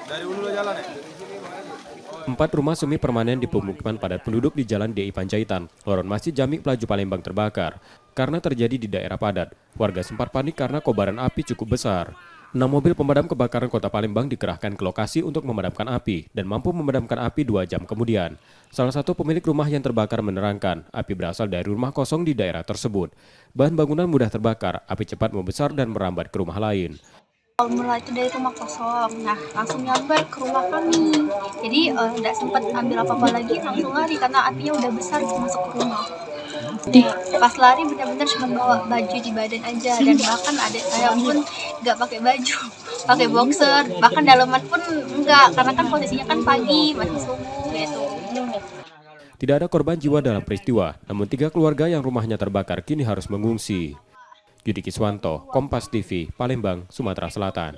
Dari dulu jalan ya? 4 rumah semi permanen di pemukiman padat penduduk di Jalan DI Panjaitan, lorong Masjid Jami Pelaju Palembang terbakar. Karena terjadi di daerah padat, warga sempat panik karena kobaran api cukup besar. 6 mobil pemadam kebakaran kota Palembang dikerahkan ke lokasi untuk memadamkan api dan mampu memadamkan api 2 jam kemudian. Salah satu pemilik rumah yang terbakar menerangkan, api berasal dari rumah kosong di daerah tersebut. Bahan bangunan mudah terbakar, api cepat membesar dan merambat ke rumah lain. Mula itu dari rumah kosong, nah langsung nyambar ke rumah kami. Jadi nggak sempat ambil apa-apa lagi, langsung lari karena apinya udah besar masuk ke rumah. Pas lari benar-benar cuma bawa baju di badan aja, dan bahkan adik saya pun nggak pakai baju, pakai boxer, bahkan dalaman pun enggak, karena kan posisinya kan pagi masih subuh gitu. Tidak ada korban jiwa dalam peristiwa, namun 3 keluarga yang rumahnya terbakar kini harus mengungsi. Yudi Kiswanto, Kompas TV, Palembang, Sumatera Selatan.